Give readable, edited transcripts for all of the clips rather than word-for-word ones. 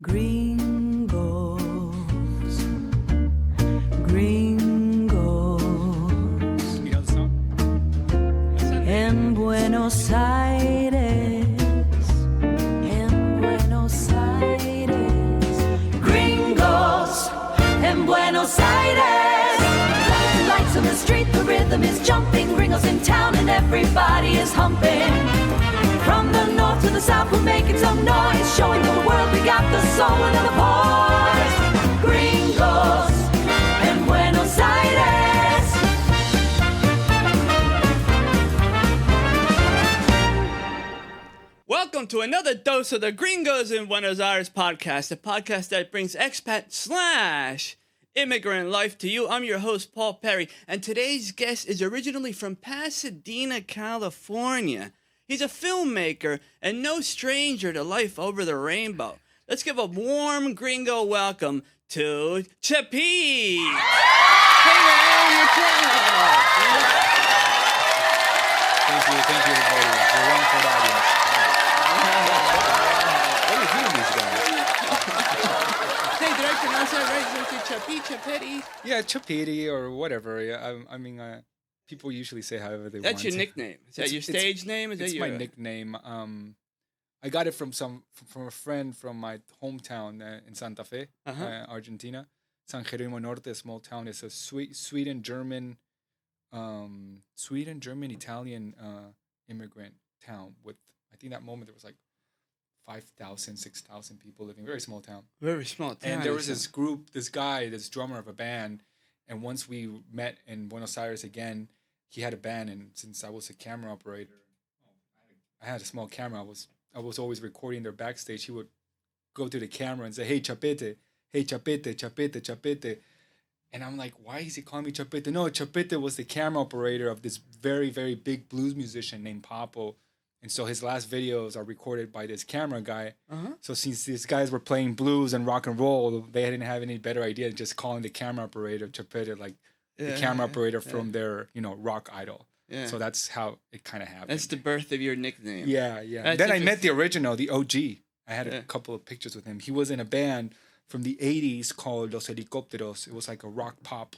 Gringos, gringos, You know the song? en Buenos Aires, en Buenos Aires, gringos, en Buenos Aires. Lights on the street, the rhythm is jumping, gringos in town and everybody is humping. From the north to the south, we're making some noise, showing the world we got the soul and the voice. Gringos en Buenos Aires. Welcome to another dose of the Gringos in Buenos Aires podcast, a podcast that brings expat / immigrant life to you. I'm your host, Paul Perry, and today's guest is originally from Pasadena, California. He's a filmmaker and no stranger to life over the rainbow. Let's give a warm gringo welcome to Chapee. Hey man, what's up? Thank you, everybody. We're one for the audience. What are you doing, these guys? Hey, did I pronounce that right? Is it Chapee, Chapee? Yeah, Chapee or whatever. Yeah, I mean, people usually say however they want. That's your nickname. Is that your stage name? It's my nickname. I got it from a friend from my hometown in Santa Fe, Argentina. San Jerónimo Norte, a small town. It's a Sweden, German, Italian immigrant town with, I think that moment there was like 5,000, 6,000 people living. Very small town. Very small town. And there was this group, this guy, this drummer of a band. And once we met in Buenos Aires again, he had a band. And since I was a camera operator, I had a small camera. I was always recording their backstage. He would go to the camera and say, "Hey, Chapete. Hey, Chapete, Chapete, Chapete." And I'm like, why is he calling me Chapete? No, Chapete was the camera operator of this very, very big blues musician named Papo. And so his last videos are recorded by this camera guy. So since these guys were playing blues and rock and roll, they didn't have any better idea than just calling the camera operator Chapete, like the camera operator from their, rock idol. Yeah. So that's how it kind of happened. That's the birth of your nickname. Yeah. Then I met the original, the OG. I had a couple of pictures with him. He was in a band from the 80s called Los Helicópteros. It was like a rock pop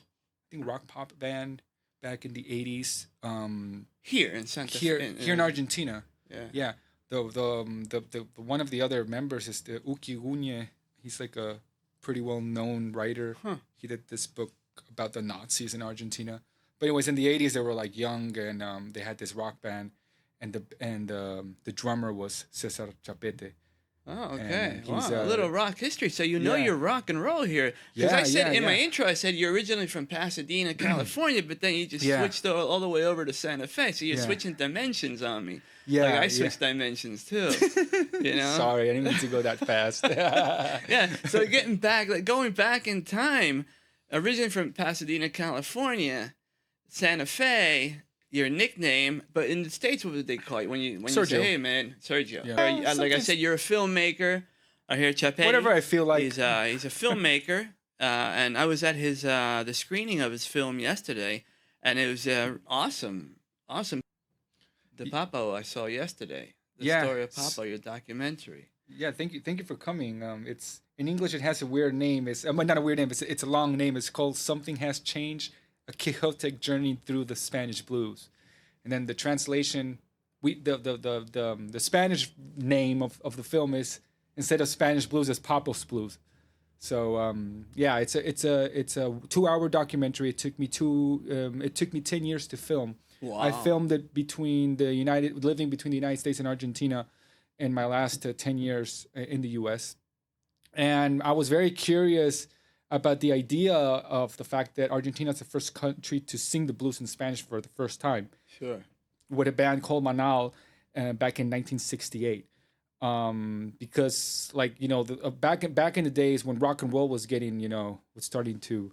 band back in the 80s. Here in Santa Fe. Here in Argentina. Yeah. The one of the other members is the Uki Gunye. He's like a pretty well-known writer. He did this book about the Nazis in Argentina. But anyways, in the 80s, they were like young, and they had this rock band, and the drummer was Cesar Chapete. Oh, okay. Wow, a little rock history. So you're rock and roll here. Because I said in my intro, I said you're originally from Pasadena, California, but then you just switched all the way over to Santa Fe. So you're switching dimensions on me. Yeah, like I switched dimensions too. Sorry, I didn't mean to go that fast. So going back in time, originally from Pasadena, California, Santa Fe, your nickname, but in the States, what would they call you when you say, "Hey, man, Sergio"? Yeah. Like I said, you're a filmmaker. I hear Chapee. Whatever I feel like. He's a filmmaker, and I was at his the screening of his film yesterday, and it was awesome. The Papo I saw yesterday. The story of Papo, your documentary. Yeah, thank you for coming. It's in English. It has a weird name. It's not a weird name. It's a long name. It's called "Something Has Changed: A Quixotic Journey Through the Spanish Blues," and then the translation, the Spanish name of the film is, instead of Spanish blues, is Papo's Blues. So it's a 2-hour documentary. It took me 10 years to film. Wow. I filmed it living between the United States and Argentina, in my last 10 years in the U.S. And I was very curious about the idea of the fact that Argentina is the first country to sing the blues in Spanish for the first time. Sure. With a band called Manal back in 1968. Because back in the days when rock and roll was getting, was starting to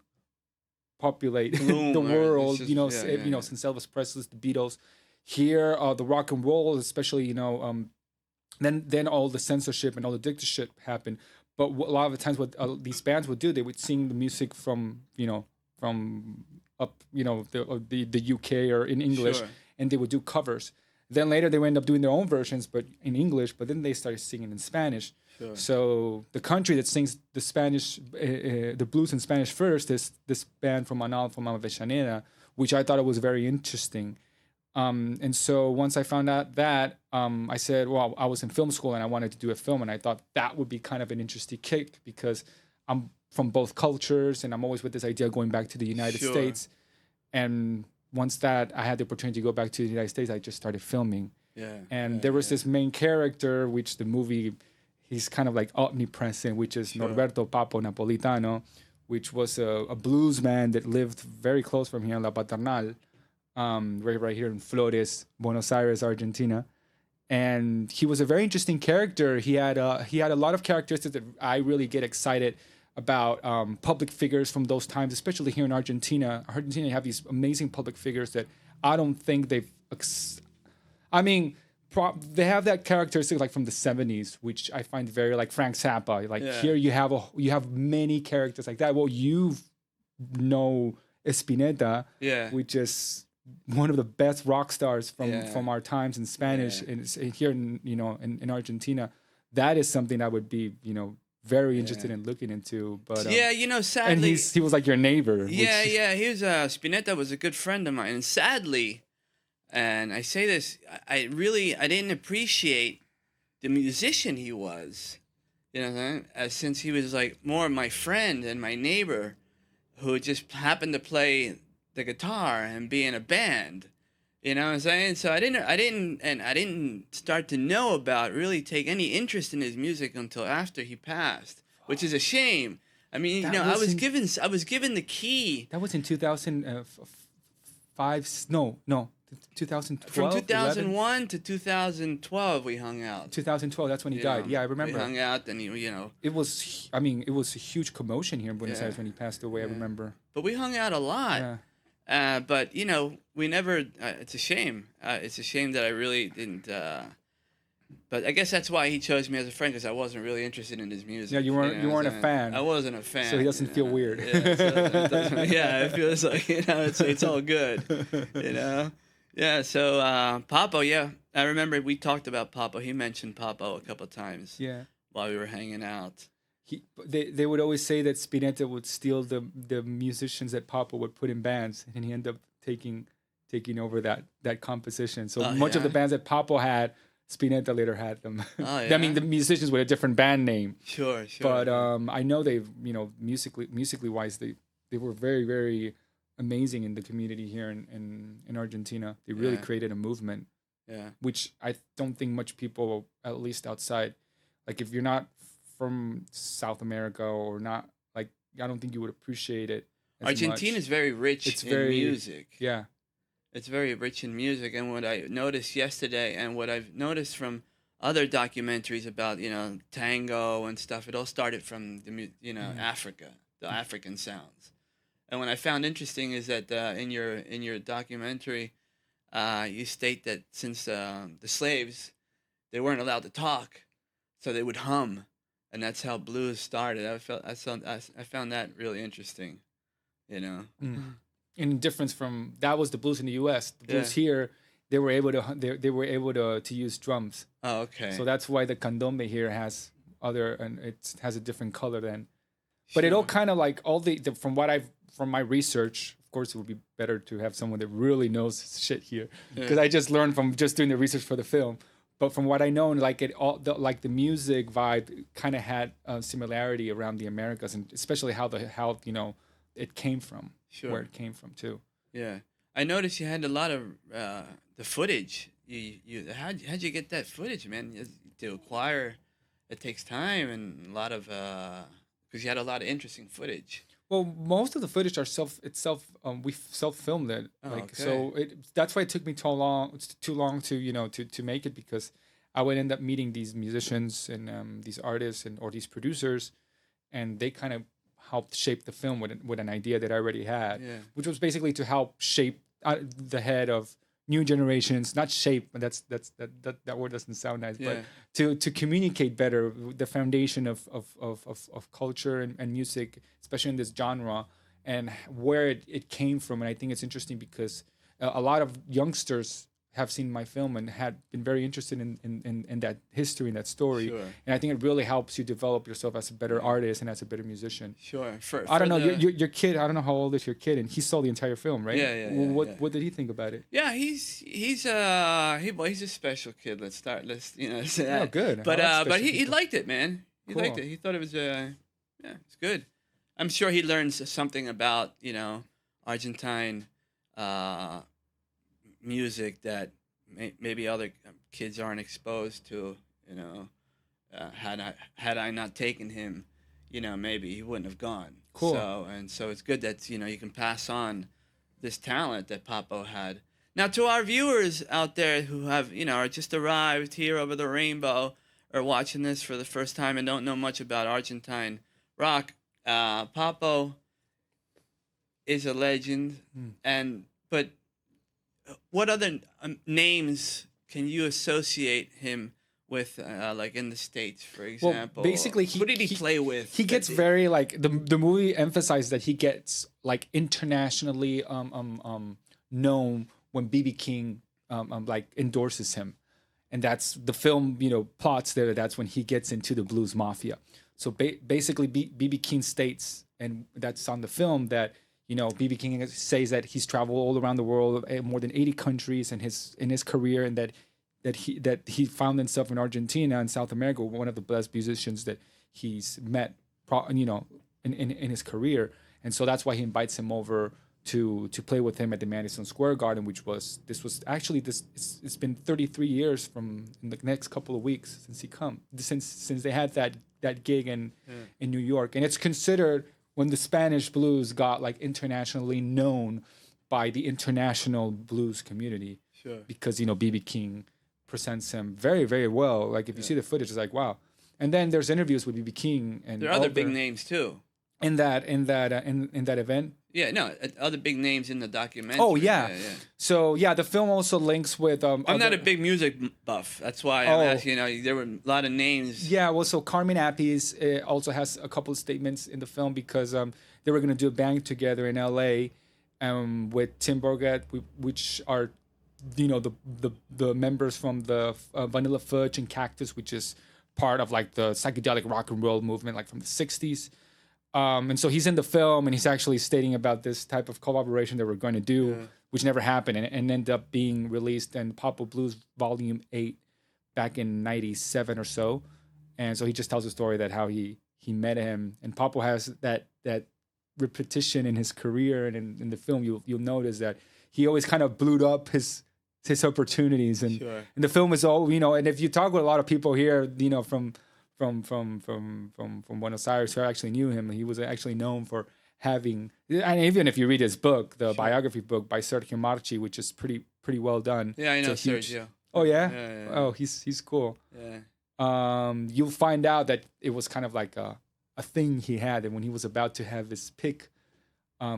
populate the world, since Elvis Presley, the Beatles. Here, the rock and roll, especially, then all the censorship and all the dictatorship happened. But a lot of the times, what these bands would do, they would sing the music from up, the UK or in English, and they would do covers. Then later they would end up doing their own versions, but in English. But then they started singing in Spanish. Sure. So the country that sings the Spanish, the blues in Spanish first is this band from Manal, from Pasadena, which I thought it was very interesting. And so once I found out that, I said, well, I was in film school and I wanted to do a film, and I thought that would be kind of an interesting kick because I'm from both cultures and I'm always with this idea of going back to the United Sure. States. And once that I had the opportunity to go back to the United States, I just started filming. Yeah. And there was this main character, which the movie, he's kind of like omnipresent, which is Norberto Papo Napolitano, which was a bluesman that lived very close from here in La Paternal, right here in Flores, Buenos Aires, Argentina. And he was a very interesting character. He had a lot of characteristics that I really get excited about, public figures from those times, especially here in Argentina. Argentina, you have these amazing public figures that I don't think they've. They have that characteristic like from the 70s, which I find very like Frank Zappa. Like here you have many characters like that. Well, you know Spinetta, which is one of the best rock stars from our times in Spanish and here in Argentina. That is something I would be very interested in looking into. But sadly, and he was like your neighbor. He was Spinetta was a good friend of mine, and sadly, and I say this, I didn't appreciate the musician he was, since he was like more my friend and my neighbor, who just happened to play the guitar and be in a band. You know what I'm saying? So I didn't start to know about, really take any interest in his music until after he passed, which is a shame. I mean, I was given the key. That was in 2005. No, 2012. From 2001 11? to 2012, we hung out. 2012. That's when he died. Yeah, I remember. We hung out, and It was a huge commotion here in Buenos Aires when he passed away. I remember. But we hung out a lot. Yeah. But we never. It's a shame. It's a shame that I really didn't. But I guess that's why he chose me as a friend, because I wasn't really interested in his music. Yeah, you weren't a fan. I wasn't a fan. So he doesn't feel weird. It feels like it's all good. Yeah. So Papo, I remember we talked about Papo. He mentioned Papo a couple of times. Yeah. While we were hanging out. They would always say that Spinetta would steal the musicians that Papo would put in bands, and he ended up taking over that composition. So much of the bands that Papo had, Spinetta later had them. Oh, yeah? I mean, the musicians with a different band name. Sure. But I know they've musically wise they were very, very amazing in the community here in Argentina. They really created a movement. Yeah. Which I don't think much people, at least outside, like if you're not from South America or not, like I don't think you would appreciate it. Argentina is very rich in music. Yeah. It's very rich in music, and what I noticed yesterday, and what I've noticed from other documentaries about tango and stuff, it all started from Africa, the African sounds. And what I found interesting is that in your documentary, you state that since the slaves, they weren't allowed to talk, so they would hum, and that's how blues started. I found that really interesting, In difference from that was the blues in the U.S. The blues here, they were able to use drums. Oh, okay. So that's why the candombe here has it has a different color then. But it all kind of like all from my research. Of course, it would be better to have someone that really knows shit here, because I just learned from just doing the research for the film. But from what I know, like the music vibe kind of had a similarity around the Americas, and especially how it came from. Sure. Where it came from too. Yeah, I noticed you had a lot of the footage. How'd you get that footage, man? To acquire, it takes time and a lot of because you had a lot of interesting footage. Well, most of the footage we self-filmed it. So that's why it took me too long to make it, because I would end up meeting these musicians and these artists or these producers, and they kind of helped shape the film with an idea that I already had, which was basically to help shape the head of new generations. Not shape, but that word doesn't sound nice, but to communicate better the foundation of culture and music, especially in this genre, and where it came from. And I think it's interesting because a lot of youngsters have seen my film and had been very interested in that history and that story. Sure. And I think it really helps you develop yourself as a better artist and as a better musician. Sure. I don't know, your kid, I don't know how old is your kid, and he saw the entire film, right? Yeah. What did he think about it? Yeah, he's a special kid. Let's say that. Oh, good. But I like but special he people. liked it, man. He Cool. liked it. He thought it was it's good. I'm sure he learns something about Argentine music that maybe other kids aren't exposed to. Had I not taken him, maybe he wouldn't have gone. Cool. So it's good that you can pass on this talent that Papo had. Now, to our viewers out there who have are just arrived here over the rainbow or watching this for the first time and don't know much about Argentine rock, Papo is a legend. But what other names can you associate him with, like in the States, for example? Well, basically, what did he play with? He gets very like the movie emphasized that he gets like internationally known when BB King like endorses him, and that's the film plots there. That's when he gets into the blues mafia. So basically, BB King states, and that's on the film, that BB King says that he's traveled all around the world, more than 80 countries in his career, and that he found himself in Argentina and South America, one of the best musicians that he's met, in his career. And so that's why he invites him over to play with him at the Madison Square Garden, it's been 33 years from in the next couple of weeks since they had that gig in New York. And it's considered when the Spanish blues got like internationally known by the international blues community. Sure. Because BB King presents him very, very well. Like if you see the footage, it's like wow. And then there's interviews with BB King, and there are other big names too in that event. Yeah, no, other big names in the documentary. Oh yeah. So yeah, the film also links with. I'm not a big music buff. That's why I'm asking. There were a lot of names. Yeah, well, so Carmen Appice also has a couple of statements in the film because they were going to do a band together in L.A. With Tim Burgett, which are the members from the Vanilla Fudge and Cactus, which is part of like the psychedelic rock and roll movement, like from the 60s. And so he's in the film, and he's actually stating about this type of collaboration that we're going to do, which never happened, and ended up being released in Papo Blues Volume 8 back in 97 or so. And so he just tells a story that how he met him, and Papo has that repetition in his career, and in the film you'll notice that he always kind of blew up his opportunities, and the film is all and if you talk with a lot of people here, from Buenos Aires who actually knew him, he was actually known for having, and even if you read his book, the biography book by Sergio Marchi, which is pretty well done. Yeah, I know Sergio. Oh yeah? Yeah. Oh, he's cool. Yeah. You'll find out that it was kind of like a thing he had, and when he was about to have his pick,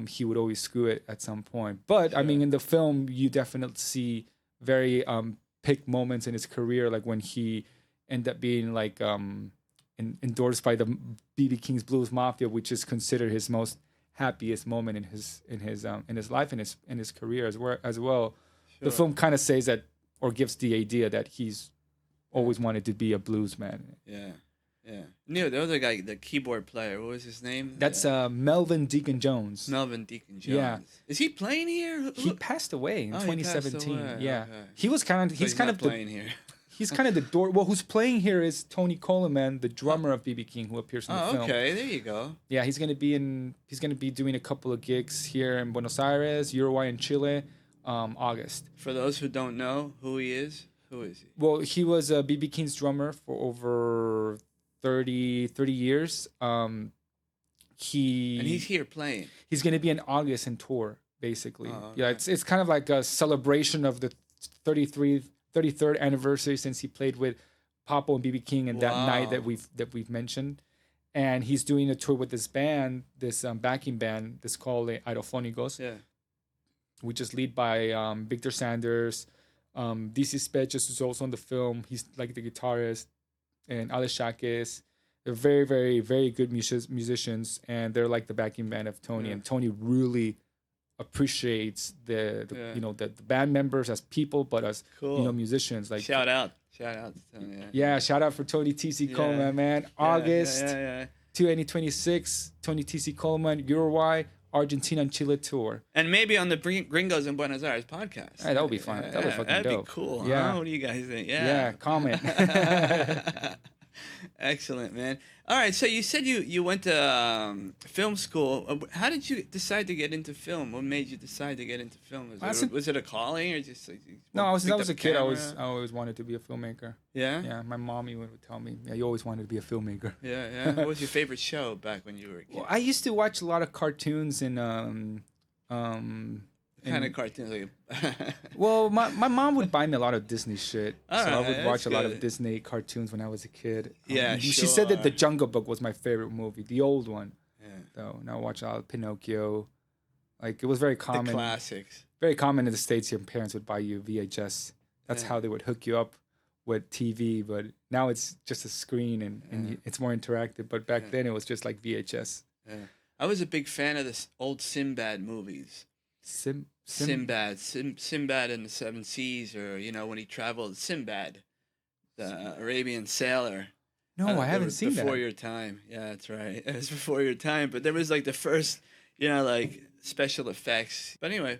he would always screw it at some point. But I mean, in the film, you definitely see very pick moments in his career, like when he ended up being like endorsed by the BB King's Blues Mafia, which is considered his most happiest moment in his life and in his career as well. Sure. The film kind of says that, or gives the idea that he's always wanted to be a blues man. Yeah. The other guy, the keyboard player, what was his name? That's Melvin Deacon Jones. Melvin Deacon Jones. Yeah. Is he playing here? He passed away in 2017. He passed away. Yeah. Okay. He was kind of. He's kind of playing here. He's kind of the door. Well, who's playing here is Tony Coleman, the drummer of BB King, who appears in the film. Okay, there you go. Yeah, he's gonna be doing a couple of gigs here in Buenos Aires, Uruguay, and Chile, August. For those who don't know who he is, who is he? Well, he was BB King's drummer for over 30 years. And he's here playing. He's gonna be in August and tour, basically. Okay. Yeah, it's kind of like a celebration of the 33rd anniversary since he played with Papo and BB King, and that night that we've mentioned. And he's doing a tour with this band, this backing band, that's called Aerofónicos, which is led by Victor Sanders. DC Spetches is also on the film. He's like the guitarist, and Alex Shaques. They're very, very, very good musicians, and they're like the backing band of Tony. And Tony really appreciates the Yeah. you know the band members as people, but as Cool. musicians. Like Shout out. To them, yeah, shout out for Tony TC Coleman, man. August Yeah. 2026, Tony TC Coleman, Uruguay, Argentina, and Chile tour. And maybe on the Gringos in Buenos Aires podcast. Hey, that would be fun. That would be fucking that'd dope. be cool. Yeah. Huh? What do you guys think? Yeah, comment. Excellent, man. All right, so you said you went to film school. How did you decide to get into film? What made you decide to get into film? Was it a calling or just like, you No, since I picked was up a kid, I camera? always wanted to be a filmmaker. Yeah? Yeah, my mom even would tell me, yeah, you always wanted to be a filmmaker. Yeah. What was your favorite show back when you were a kid? Well, I used to watch a lot of cartoons and Kind of cartoons. Like, well, my mom would buy me a lot of Disney shit, so I Alright, would watch that's a lot good. of Disney cartoons when I was a kid. Yeah, she said that The sure. Jungle Book was my favorite movie, the old one. yeah. Though, and I watched a lot of Pinocchio. Like it was very The common, classics. very common in the States. Your parents would buy you VHS. That's Yeah. how they would hook you up with TV. But now it's just a screen and it's more interactive. But back then it was just like VHS. Yeah. I was a big fan of the old Sinbad movies. Sinbad in the Seven Seas, or when he traveled. Sinbad, the Arabian sailor. No, I haven't seen that. Before your time. Yeah, that's right. It was before your time, but there was like the first, like special effects. But anyway,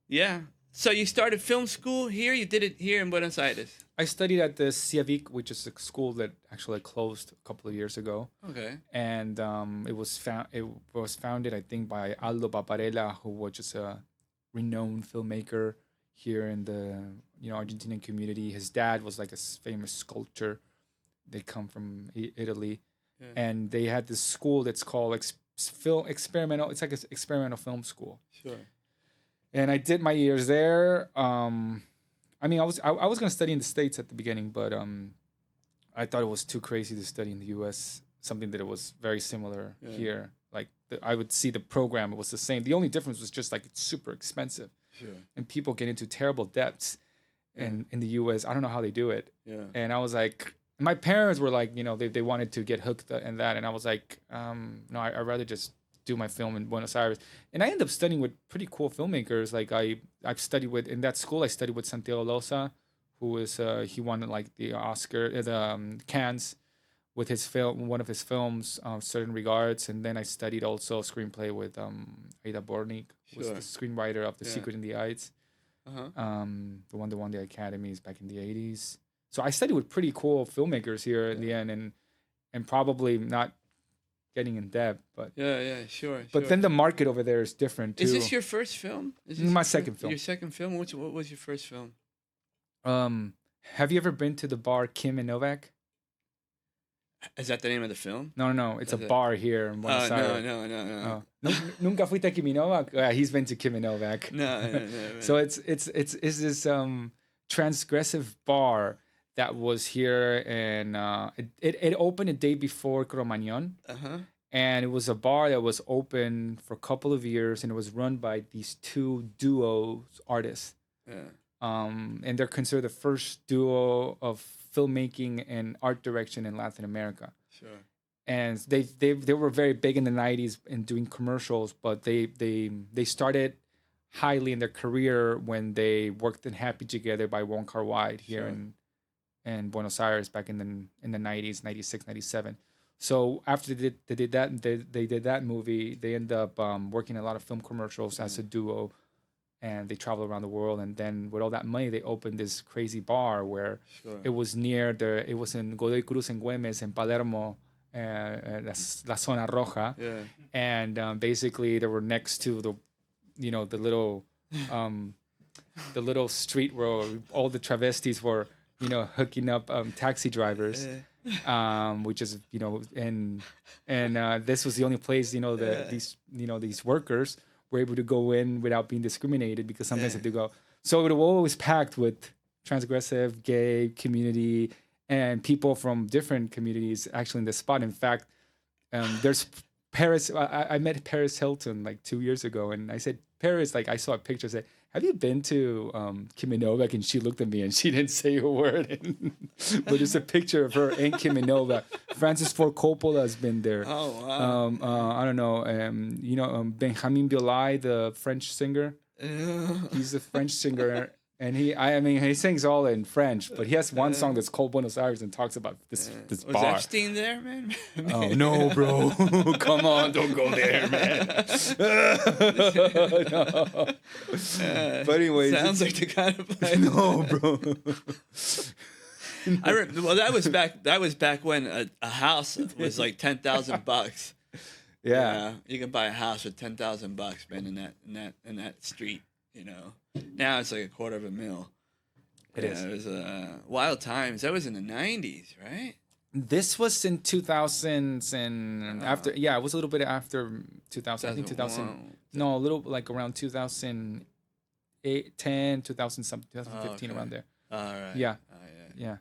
yeah. So you started film school here. You did it here in Buenos Aires. I studied at the CIAVIC, which is a school that actually closed a couple of years ago. Okay. And it was founded, I think, by Aldo Paparella, who was just a renowned filmmaker here in the Argentinian community. His dad was like a famous sculptor. They come from Italy, and they had this school that's called experimental. It's like an experimental film school. Sure. And I did my years there. I mean, I was gonna study in the States at the beginning, but I thought it was too crazy to study in the U.S. Something that it was very similar here. Like I would see the program; it was the same. The only difference was just like it's super expensive, and people get into terrible debts. And in the U.S., I don't know how they do it. Yeah. And I was like, my parents were like, they wanted to get hooked in that, and I was like, no, I'd rather just do my film in Buenos Aires. And I ended up studying with pretty cool filmmakers. Like I've studied with, in that school, I studied with Santiago Loza, who was he won like the Oscar, Cannes, with his film, one of his films, Certain Regards. And then I studied also screenplay with Aida Bornik, who was the screenwriter of The Secret in the Heights. The one that won the Academies back in the 80s. So I studied with pretty cool filmmakers here in the end, and probably not getting in depth, but sure. But then the market over there is different too. Is this your first film? Is this My your second film. Your second film? What was your first film? Have you ever been to the bar KimiNova? Is that the name of the film? No. It's a bar here in Buenos Aires. No. Nunca fuiste a KimiNova? He's been to KimiNova. No. So it's this transgressive bar that was here, and it opened a day before Cromagnon. And it was a bar that was open for a couple of years, and it was run by these two duo artists. And they're considered the first duo of filmmaking and art direction in Latin America. Sure. And they were very big in the 90s in doing commercials, but they started highly in their career when they worked in Happy Together by Wong Kar-wai here in Buenos Aires back in the 90s, 96, 97. So after they did that movie, they ended up working a lot of film commercials as a duo, and they traveled around the world. And then with all that money, they opened this crazy bar where it was it was in Godoy Cruz and Güemes in Palermo, La Zona Roja. Yeah. And basically they were next to the little street where all the travestis were, hooking up taxi drivers. Which is and this was the only place these workers were able to go in without being discriminated, because sometimes they have to go. So it was always packed with transgressive, gay community and people from different communities actually in the spot. In fact, there's Paris. I met Paris Hilton like 2 years ago, and I said, Paris, like I saw a picture, said, have you been to KimiNova? And she looked at me and she didn't say a word. But it's a picture of her and KimiNova. Francis Ford Coppola has been there. Oh, wow. I don't know. Benjamin Biolay, the French singer. He's a French singer. And he sings all in French, but he has one song that's called Buenos Aires and talks about this Was bar. Epstein there, man? Oh, no, bro. Come on, don't go there, man. No. But anyways. Sounds like the kind of place. No, bro. Well, that was back when a house was like $10,000. Yeah. You can buy a house for $10,000, man, in that street, you know. Now it's like $250,000. It is. It was wild times. That was in the 90s, right? This was in 2000s and after. Yeah, it was a little bit after 2000. I think 2000. No, a little like around 2008, 10, 2000 something, 2015 around there. All right. Yeah. Yeah.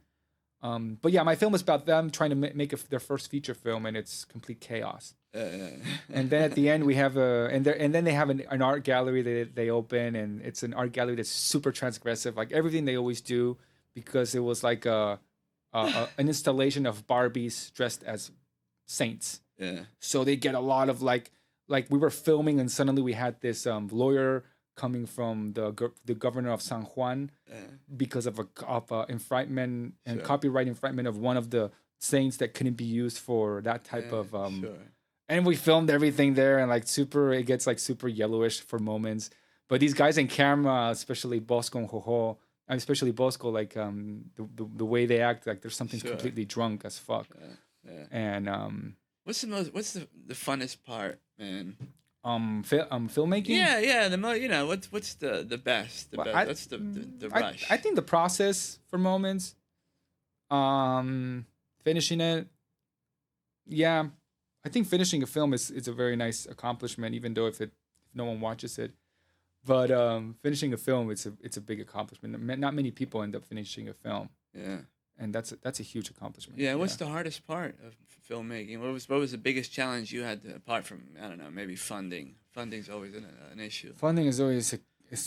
But yeah, my film is about them trying to make their first feature film, and it's complete chaos. And then at the end we have and then they have an art gallery that they open, and it's an art gallery that's super transgressive, like everything they always do, because it was like an installation of Barbies dressed as saints. Yeah. So they get a lot of like we were filming, and suddenly we had this lawyer coming from the governor of San Juan because of a infringement and copyright infringement of one of the saints that couldn't be used for that type of And we filmed everything there, and it gets like super yellowish for moments. But these guys in camera, especially Bosco and Jojo, especially Bosco, like the way they act, like there's something completely drunk as fuck. And what's the funnest part, man? Filmmaking. Yeah. What's the best? What's the rush? I think the process for moments. Finishing it. Yeah. I think finishing a film is a very nice accomplishment, even though if no one watches it. But finishing a film, it's a big accomplishment. Not many people end up finishing a film. Yeah, and that's a huge accomplishment. Yeah, what's the hardest part of filmmaking? What was the biggest challenge you had apart from, I don't know, maybe funding? Funding's always an issue. Funding is always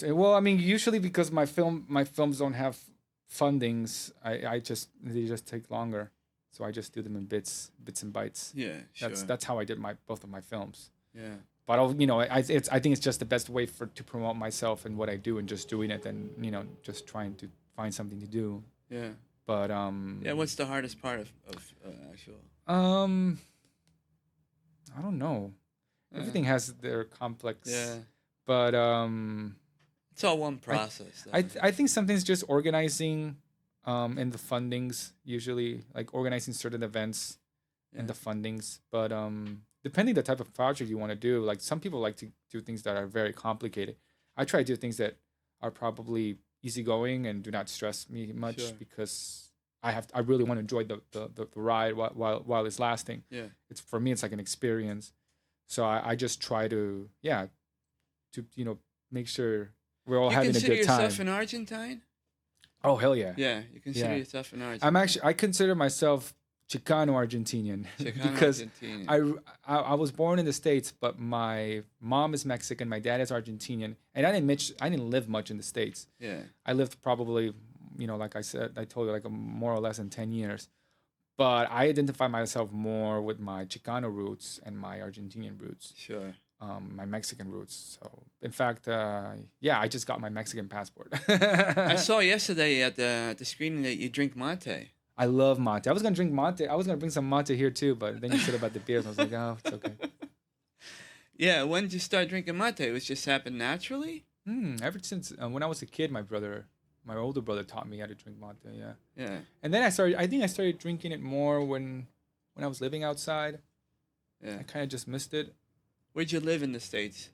well, I mean, usually because my films don't have fundings, they just take longer. So I just do them in bits and bytes. Yeah, sure. That's how I did both of my films. Yeah. But I think it's just the best way to promote myself and what I do, and just doing it, and just trying to find something to do. Yeah. But yeah, what's the hardest part of actual? I don't know. Everything has their complex. Yeah. But it's all one process. I think something's just organizing. And the fundings, usually like organizing certain events and the fundings. But depending the type of project you want to do, like some people like to do things that are very complicated. I try to do things that are probably easygoing and do not stress me much, because I really want to enjoy the ride while it's lasting. Yeah. For me it's like an experience. So I just try to make sure we're all having a good time. You consider yourself an Argentine? Oh, hell yeah. Yeah, you consider yourself an Argentine. I consider myself Chicano Argentinian because I was born in the States, but my mom is Mexican, my dad is Argentinian, and I didn't live much in the States. Yeah. I lived probably, like I told you, like more or less in 10 years. But I identify myself more with my Chicano roots and my Argentinian roots. Sure. My Mexican roots. So, in fact, I just got my Mexican passport. I saw yesterday at the screening that you drink mate. I love mate. I was gonna drink mate. I was gonna bring some mate here too, but then you said about the beers, and I was like, oh, it's okay. Yeah, when did you start drinking mate? It was just happened naturally. Ever since when I was a kid, my older brother taught me how to drink mate. Yeah. Yeah. And then I think I started drinking it more when I was living outside. Yeah. I kind of just missed it. Where'd you live in the States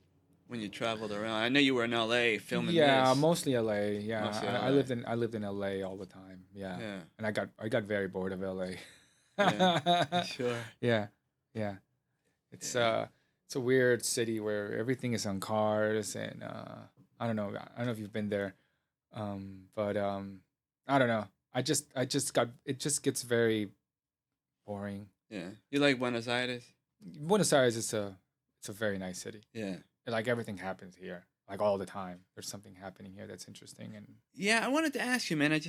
when you traveled around? I know you were in LA filming. Yeah, this. mostly LA. Yeah, mostly LA. I lived in LA all the time. Yeah. Yeah. And I got very bored of LA. Yeah. Sure. Yeah. Yeah. It's a weird city where everything is on cars, and I don't know if you've been there, but I don't know. It just gets very boring. Yeah. You like Buenos Aires? Buenos Aires is a very nice city. Yeah. Like everything happens here. like all the time. There's something happening here that's interesting. And Yeah, I wanted to ask you, man. It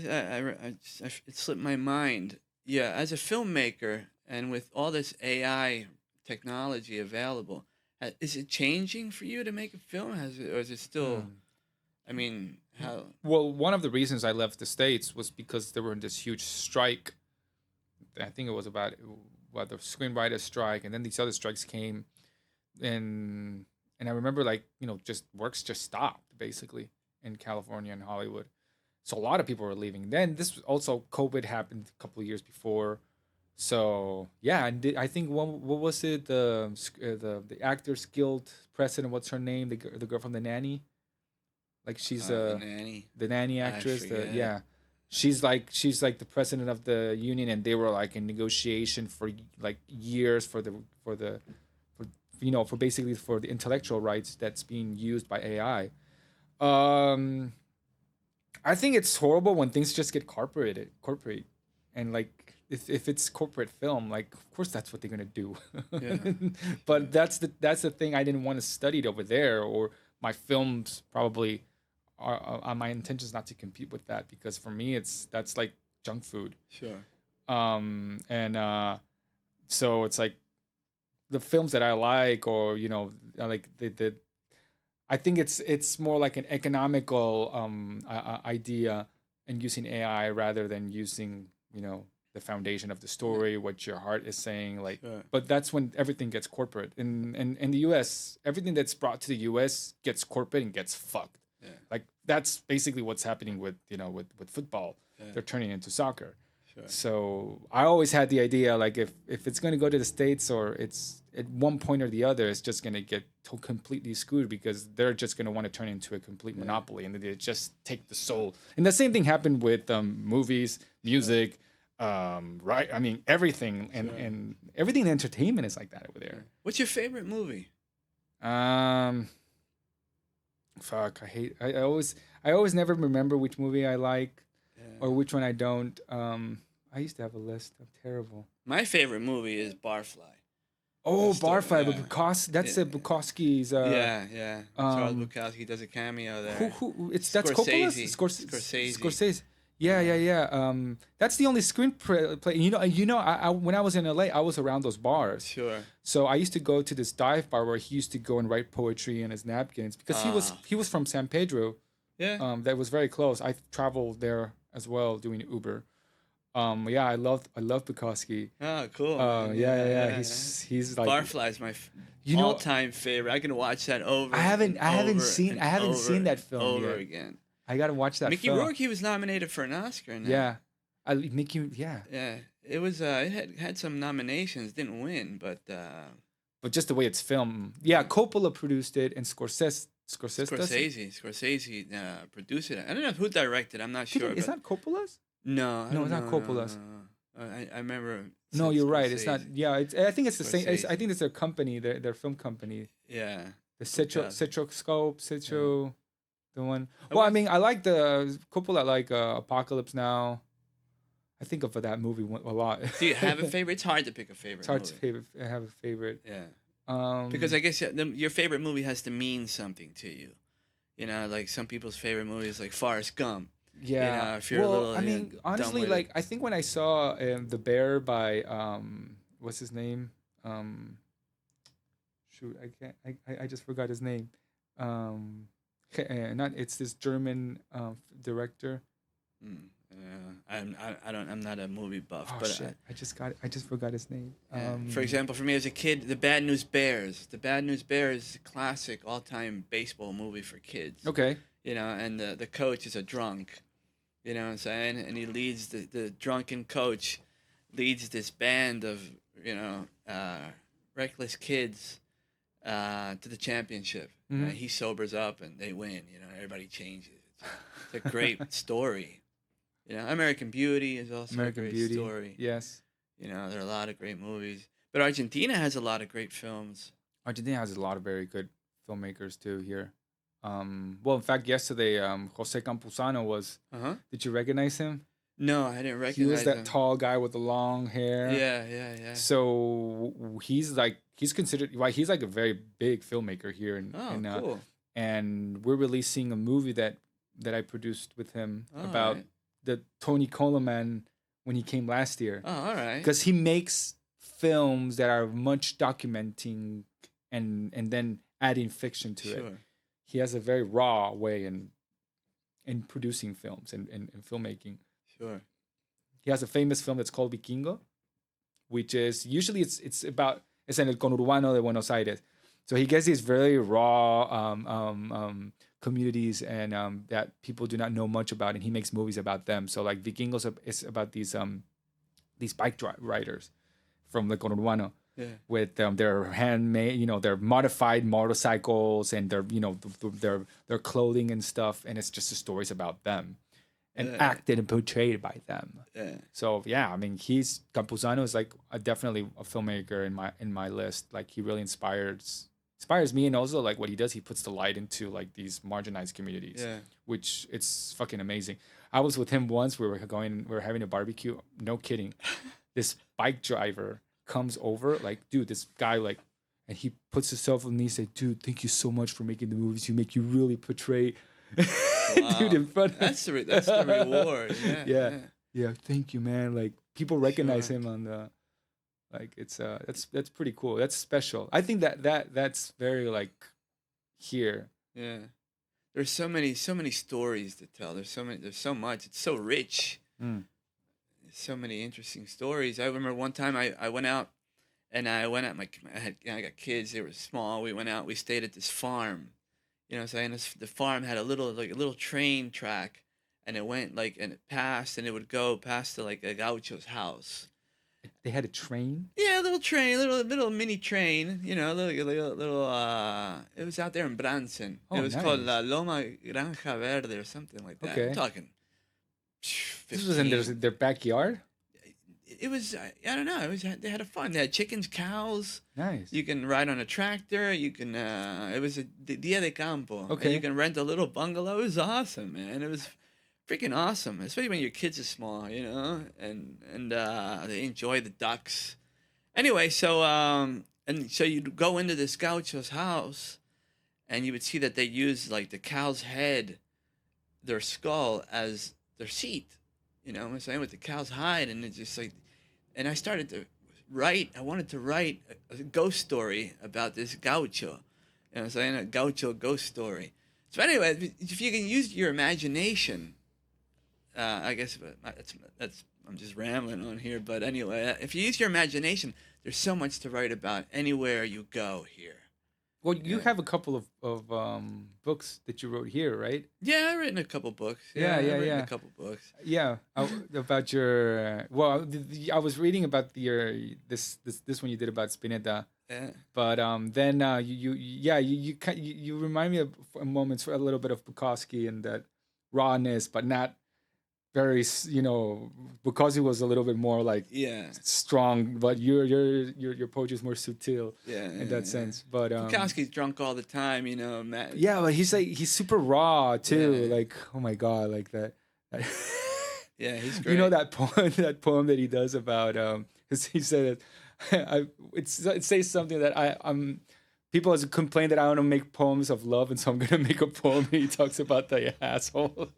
slipped my mind. Yeah, as a filmmaker, and with all this AI technology available, is it changing for you to make a film? Or is it still? I mean, how? well, one of the reasons I left the States was because there were this huge strike. I think it was about the screenwriter strike, and then these other strikes came, and I remember like just works just stopped basically in California and Hollywood, so a lot of people were leaving. Then this was also COVID happened a couple of years before, so yeah, and I think what was it the Actors Guild president? What's her name? The girl from The Nanny, like she's The nanny. the nanny actress. forget. Yeah, she's like the president of the union, and they were like in negotiation for like years for basically for the intellectual rights that's being used by AI. Um, I think it's horrible when things just get corporate, and like if it's corporate film, like of course that's what they're gonna do. Yeah. But that's the thing I didn't want to study it over there, or my films probably are my intention is not to compete with that, because for me that's like junk food. Sure. And so it's like the films that I like, or I like the I think it's more like an economical idea, and using AI rather than using the foundation of the story, what your heart is saying, like. Sure. But that's when everything gets corporate. In the US, everything that's brought to the US gets corporate and gets fucked. Yeah. Like that's basically what's happening with with football. Yeah. They're turning into soccer. Sure. So I always had the idea, like if it's going to go to the States, or it's at one point or the other, it's just going to get completely screwed, because they're just going to want to turn into a complete monopoly, and they just take the soul. And the same thing happened with movies, music, right? I mean, everything, and everything in entertainment is like that over there. What's your favorite movie? Fuck, I always never remember which movie I like Yeah. or which one I don't. I used to have a list. I'm terrible. My favorite movie is Barfly. Oh, That's the- Barfly, yeah. but that's Yeah. Bukowski's. Yeah. Charles Bukowski does a cameo there. Who? That's Coppola's. Scorsese. Scorsese. Yeah. That's the only screenplay. I when I was in LA, I was around those bars. Sure. So I used to go to this dive bar where he used to go and write poetry in his napkins, because he was from San Pedro. Yeah. That was very close. I traveled there as well doing Uber. Yeah, I love Bukowski. Oh, cool. Yeah. He's like Barfly is my all-time favorite. I can watch that over. I haven't seen that film over yet. again. I gotta watch that. Mickey film. Rourke, he was nominated for an Oscar. In that. Yeah, Mickey. Yeah, Yeah. It was. It had some nominations, didn't win, but. But just the way it's filmed. Yeah, Coppola produced it, and Scorsese produced it. I don't know who directed. I'm not sure. Is that Coppola's? No, it's not Coppola's. No. I remember. No, you're right. Scorsese. It's not. Yeah, I think it's the same. Scorsese. I think it's their company, their film company. Yeah. The Citroscope, the one. I Well, I was- mean, I like the Coppola, like Apocalypse Now. I think of that movie a lot. Do you have a favorite? It's hard to pick a favorite. It's hard movie. to have a favorite. Yeah. Because I guess your favorite movie has to mean something to you. Like some people's favorite movies, like Forrest Gump. Yeah. If you're a little, I mean, dumb honestly, with like it. I think when I saw The Bear by what's his name? Shoot, I can't. I just forgot his name. Not it's this German director. I'm not a movie buff, Oh but shit! I just forgot his name. for example, for me as a kid, The Bad News Bears. The Bad News Bears is a classic all-time baseball movie for kids. Okay. And the coach is a drunk. You know what I'm saying? And he leads the drunken coach leads this band of reckless kids to the championship. Mhm. He sobers up and they win. Everybody changes. It's a great story. American Beauty is also American a great Beauty. story. Yes. There are a lot of great movies. But Argentina has a lot of great films. Argentina has a lot of very good filmmakers too here. Well, in fact, yesterday, Jose Campuzano was. Uh-huh. Did you recognize him? No, I didn't He recognize was that him. tall guy with the long hair. Yeah. So he's considered. Well, he's like a very big filmmaker here, Oh, cool. and we're releasing a movie that I produced with him Oh, about alright. the Tony Coleman when he came last year. Oh, all right. Because he makes films that are much documenting and then adding fiction to it. Sure. He has a very raw way in producing films and filmmaking. Sure. He has a famous film that's called Vikingo, which is usually it's en el conurbano de Buenos Aires. So he gets these very raw communities and that people do not know much about, and he makes movies about them. So like Vikingos is about these bike riders from the conurbano. Yeah. With their handmade, their modified motorcycles and their, their clothing and stuff, and it's just the stories about them, and acted and portrayed by them. Yeah. So yeah, I mean, Campuzano is like definitely a filmmaker in my list. Like he really inspires me, and also like what he does, he puts the light into like these marginalized communities, which it's fucking amazing. I was with him once. We were having a barbecue. No kidding. This bike driver comes over, like, dude, this guy, like, and he puts himself on the knee and say, dude, thank you so much for making the movies. You really portray dude in front of that's the reward. Yeah, thank you, man. Like people recognize him on the, like, it's that's pretty cool. That's special. I think that's very like here. Yeah. There's so many stories to tell. There's so much. It's so rich. So many interesting stories. I remember one time I went out, and I got kids. They were small. We went out. We stayed at this farm. The farm had a little train track, and it went and it passed, and it would go past to like a gaucho's house. They had a train. Yeah, a little train, little mini train. Little. It was out there in Branson. Oh, it was nice. called La Loma Granja Verde or something like that. Okay. I'm talking. This was in their backyard. It was, I don't know. They had a fun. They had chickens, cows. Nice. You can ride on a tractor. You can. It was a dia de campo. Okay. And you can rent a little bungalow. It was awesome, man. It was freaking awesome, especially when your kids are small, and they enjoy the ducks. Anyway, so you'd go into this gaucho's house, and you would see that they use like the cow's head, their skull, as their seat, what I'm saying, with the cow's hide, and it's just like, and I started to write. I wanted to write a ghost story about this gaucho, you know what I'm saying, a gaucho ghost story. So anyway, if you can use your imagination, I guess that's I'm just rambling on here, but anyway, if you use your imagination, there's so much to write about anywhere you go here. Well, you have a couple of books that you wrote here, right? Yeah, I've written a couple books. I've written a couple books. Yeah, about your. I was reading about this one you did about Spinetta. Yeah. But then you remind me of moments for a little bit of Bukowski and that rawness, but not very, Bukowski was a little bit more like strong, but your poetry is more subtle in that sense. But Bukowski's drunk all the time, Matt. Yeah, but he's super raw too. Yeah. Like, oh my god, like that. Yeah, he's great. That poem that he does about he said it says something that people has complained that I want to make poems of love, and so I'm gonna make a poem. He talks about the asshole.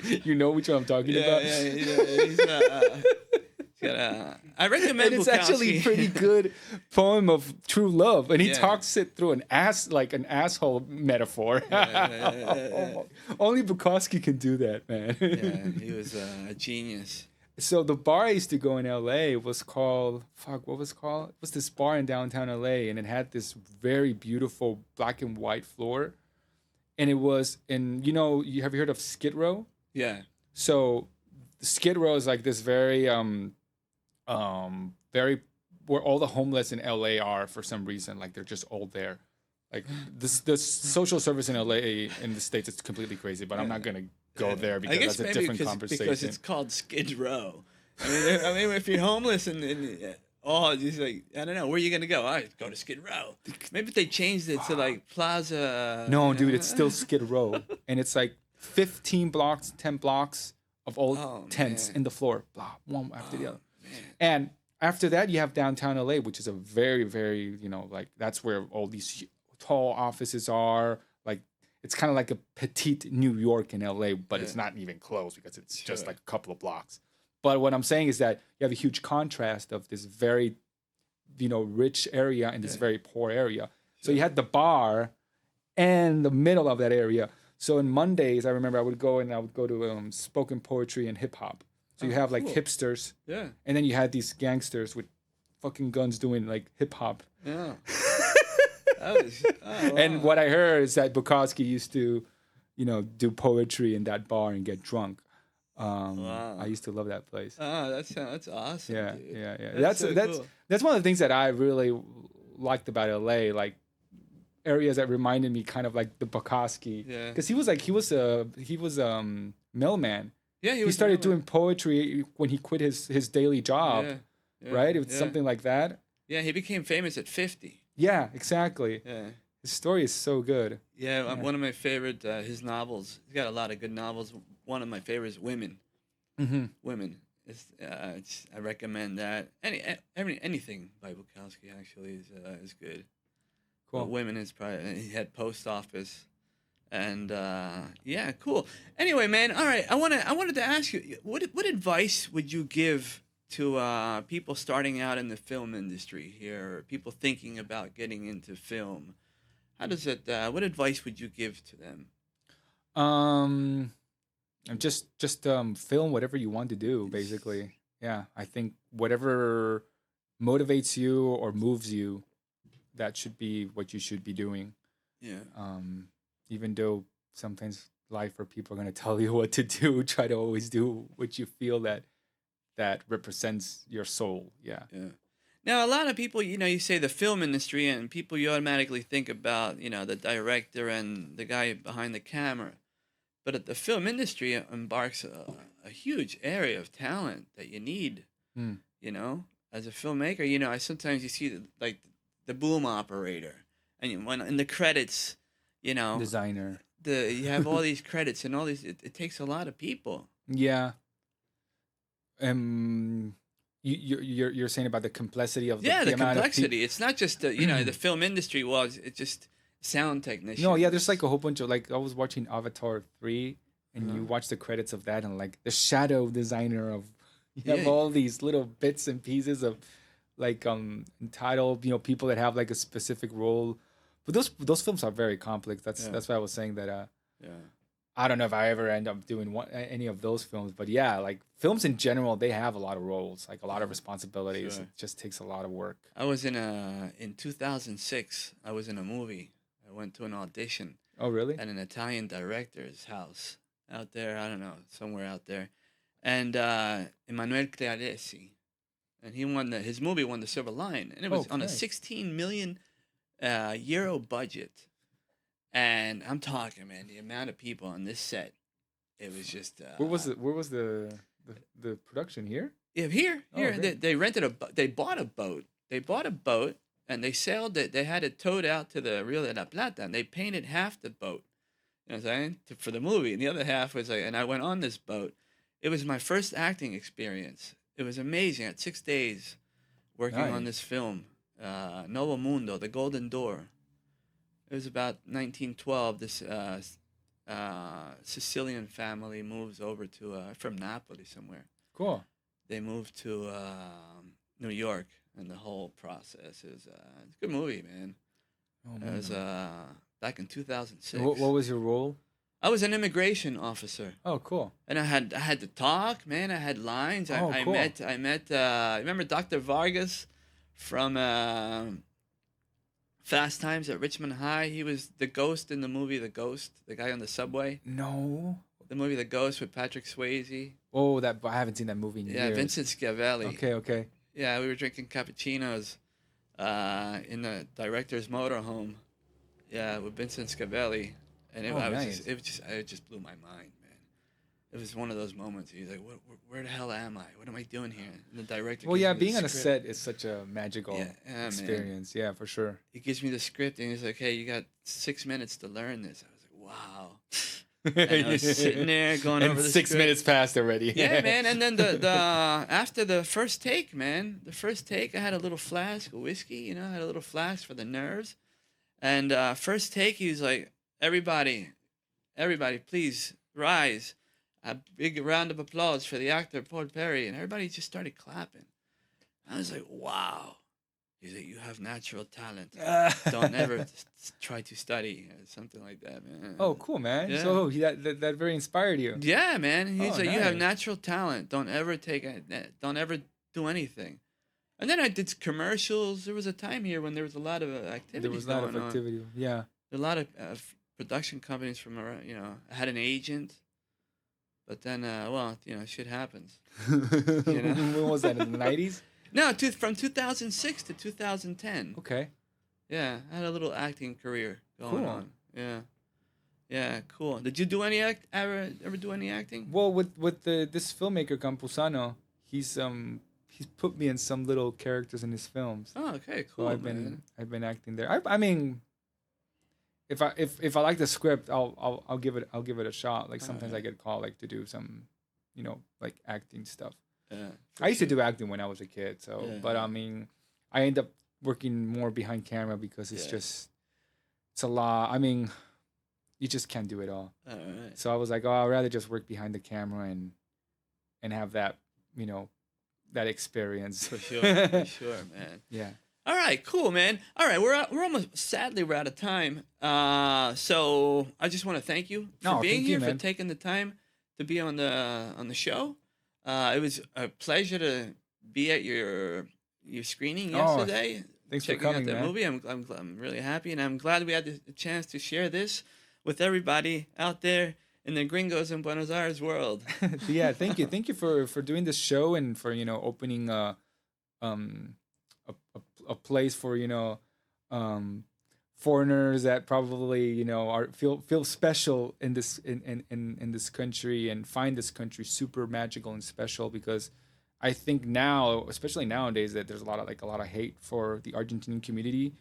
You know which one I'm talking about? Yeah. He's I recommend. And it's Bukowski. actually a pretty good poem of true love, and he talks it through an asshole metaphor. Only Bukowski can do that, man. Yeah, he was a genius. So the bar I used to go in LA was called what was it called? It was this bar in downtown LA, and it had this very beautiful black and white floor, and it was have you heard of Skid Row? Yeah. So Skid Row is like this very very where all the homeless in LA are for some reason. Like they're just all there. Like the social service in LA in the States, it's completely crazy. But I'm not gonna go there because that's a different conversation. Because it's called Skid Row. I mean, if you're homeless and just like, I don't know, where are you gonna go? I go to Skid Row. Maybe if they changed it to like Plaza. No, dude, it's still Skid Row, and it's like 10 blocks of old tents in the floor, blah, one after the other. Man. And after that, you have downtown LA, which is a very, very, like that's where all these tall offices are, like it's kind of like a petite New York in LA, but Yeah. it's not even close because it's just Sure. like a couple of blocks. But what I'm saying is that you have a huge contrast of this very, rich area and this Yeah. very poor area. So Sure. you had the bar and the middle of that area. So on Mondays, I remember I would go to spoken poetry and hip hop. So you Oh, have like cool. hipsters, Yeah. and then you had these gangsters with fucking guns doing like hip hop. Yeah. That was, wow. And what I heard is that Bukowski used to, do poetry in that bar and get drunk. Wow. I used to love that place. Oh, that's awesome. Yeah, dude. yeah. That's so That's cool. that's one of the things that I really liked about LA, like areas that reminded me kind of like the Bukowski. Yeah. Because he was mailman. Yeah, He was started another- doing poetry when he quit his daily job, Yeah, yeah, right? It was yeah. something like that. Yeah, he became famous at 50. Yeah, exactly. Yeah. His story is so good. Yeah, Yeah. one of my favorite his novels. He's got a lot of good novels. One of my favorites, Women. Mm-hmm. Women. I recommend that. Anything by Bukowski actually is good. Cool. But Women is probably he had Post Office, and yeah, cool. Anyway, man. All right, I wanted to ask you what advice would you give to people starting out in the film industry here, or people thinking about getting into film? How does it? What advice would you give to them? And just film whatever you want to do, basically. Yeah, I think whatever motivates you or moves you, that should be what you should be doing. Yeah. Even though sometimes life or people are gonna tell you what to do, try to always do what you feel that represents your soul. Yeah. Yeah. Now, a lot of people, you say the film industry, and people you automatically think about, the director and the guy behind the camera. But at the film industry embarks a huge area of talent that you need, Hmm. as a filmmaker. I sometimes you see the boom operator, and when in the credits, Designer. you have all these credits and all these. It takes a lot of people. Yeah. You're saying about the complexity of the Yeah, the amount of complexity. It's not just the film industry was. It's just sound technicians. No, yeah, there's like a whole bunch of like I was watching Avatar 3 and you Uh-huh. watch the credits of that and like the shadow designer of you have Yeah. all these little bits and pieces of like entitled, people that have like a specific role. But those films are very complex. That's why I was saying that Yeah. I don't know if I ever end up doing any of those films, but yeah, like films in general, they have a lot of roles, like a lot of responsibilities. Sure. It just takes a lot of work. I was in 2006. I was in a movie. I went to an audition Oh, really? at an Italian director's house out there. I don't know, somewhere out there, and Emanuele Claresi, and his movie won the Silver Lion, and it was on a Okay. 16 million euro budget. And I'm talking, man, the amount of people on this set, it was just. Where was the production here? Yeah, here. Oh, okay. They rented they bought a boat. They bought a boat and they sailed it. They had it towed out to the Rio de la Plata, and they painted half the boat. You know what I'm saying? For the movie, and the other half was and I went on this boat. It was my first acting experience. It was amazing. I had 6 days working on Nice. this film, Novo Mundo, The Golden Door. It was about 1912. This Sicilian family moves over to from Napoli somewhere. Cool. They moved to New York, and the whole process is it's a good movie, man. Oh, It was back in 2006. What was your role? I was an immigration officer, Oh, cool. and I had to talk, man. I had lines. Oh, I cool. met remember Dr. Vargas from Fast Times at Richmond High. He was the ghost in the movie The Ghost, the guy on the subway. No. The movie The Ghost with Patrick Swayze. Oh, I haven't seen that movie in Yeah, years. Vincent Schiavelli. Okay. Yeah, we were drinking cappuccinos in the director's motorhome. Yeah, with Vincent Schiavelli, and Oh, nice. it just blew my mind, man. It was one of those moments. He's like, where the hell am I? What am I doing here? And the director. Well, gives yeah, me the being on a script. set is such a magical Yeah, man. experience. Yeah, for sure. He gives me the script, and he's like, "Hey, you got 6 minutes to learn this." I was like, "Wow." And I was sitting there going and over the 6 script. minutes passed already. Yeah, man. And then the after the first take, man, I had a little flask of whiskey. I had a little flask for the nerves. And first take, he was like, everybody, please rise. A big round of applause for the actor Paul Perry, and everybody just started clapping. I was like, wow. He's like, you have natural talent. Don't ever try to study, something like that, man. Oh, cool, man. Yeah. So that very inspired you. Yeah, man. He's like, you have nice. natural talent. Don't ever do anything. And then I did commercials. There was a time here when there was a lot of activity. There was a lot of activity. Yeah. A lot of production companies from around. I had an agent, but then, shit happens. When was that? In the 90s? No, from 2006 to 2010. Okay. Yeah, I had a little acting career going on. Yeah, cool. Did you do any ever do any acting? Well, with this filmmaker Campuzano, he's put me in some little characters in his films. Oh, okay, cool. So I've been acting there. I mean, if I like the script, I'll give it a shot. Like sometimes I get called like to do some, like acting stuff. Yeah, I used to do acting when I was a kid. So, but I mean, I end up working more behind camera because it's a lot. I mean, you just can't do it all. All right. So I was like, I'd rather just work behind the camera and have that, that experience. For sure, man. Yeah. All right, cool, man. All right, we're almost, sadly, we're out of time. So I just want to thank you for being here, for taking the time to be on the show. It was a pleasure to be at your screening yesterday. Thanks checking for coming, out that man. movie. I'm really happy, and I'm glad we had the chance to share this with everybody out there in the Gringos in Buenos Aires world. Yeah, thank you for doing this show and for opening a place for foreigners that probably feel special in this country and find this country super magical and special, because I think now, especially nowadays, that there's a lot of hate for the Argentine community.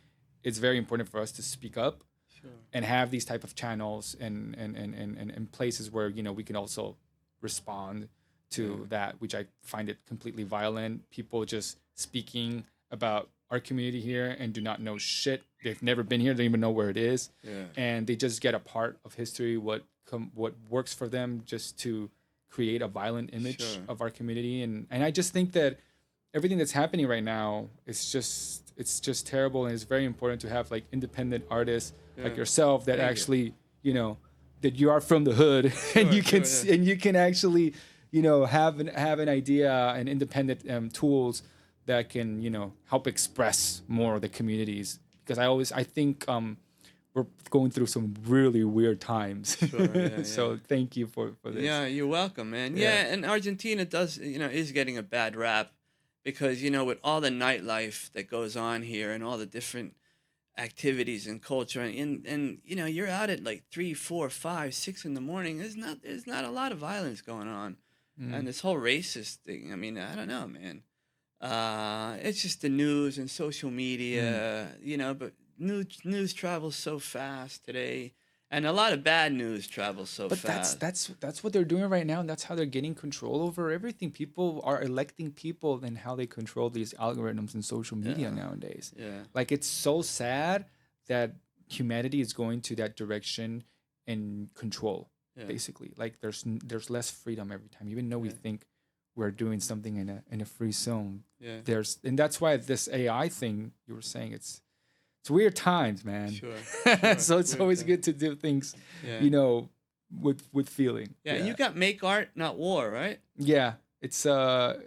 It's very important for us to speak up. Sure. And have these type of channels and places where we can also respond to that, which I find it completely violent. People just speaking about our community here and do not know shit. They've never been here. They don't even know where it is. Yeah. And they just get a part of history, what works for them, just to create a violent image of our community. And I just think that everything that's happening right now is just terrible, and it's very important to have like independent artists like yourself that that you are from the hood and you can actually have an idea and independent tools that can help express more of the communities, because I think we're going through some really weird times. So thank you for this. Yeah, you're welcome, man. Yeah, and Argentina is getting a bad rap because with all the nightlife that goes on here and all the different activities and culture, and you're out at like 3, 4, 5, 6 in the morning. There's not a lot of violence going on, and this whole racist thing. I mean, I don't know, man. It's just the news and social media, but news travels so fast today, and a lot of bad news travels so fast. But that's what they're doing right now, and that's how they're getting control over everything. People are electing people and how they control these algorithms and social media nowadays. Yeah. Like, it's so sad that humanity is going to that direction and control, basically. Like, there's less freedom every time, even though we think we're doing something in a free zone. Yeah. And that's why this AI thing you were saying, it's weird times, man. Sure. So it's always good to do things, with feeling. Yeah, and you got Make Art, Not War, right? Yeah, it's a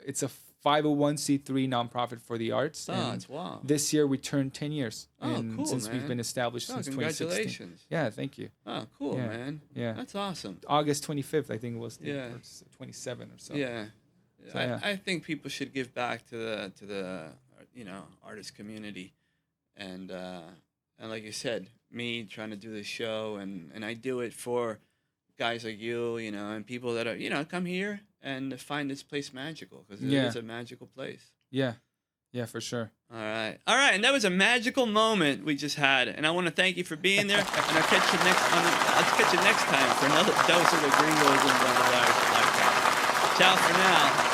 501c3 nonprofit for the arts. Oh, it's wow. This year we turned 10 years. Cool, since man. We've been established since 2016. Congratulations. Yeah, thank you. Oh, cool, man. Yeah, that's awesome. August 25th, I think it was. 27 or so. Yeah. So, I think people should give back to the artist community. And like you said, me trying to do this show, and I do it for guys like you, and people that are, come here and find this place magical, because it is a magical place. Yeah, for sure. All right, and that was a magical moment we just had, and I want to thank you for being there. And I'll catch you next time for another dose of the Gringos and Buenos Aires podcast. Ciao for now.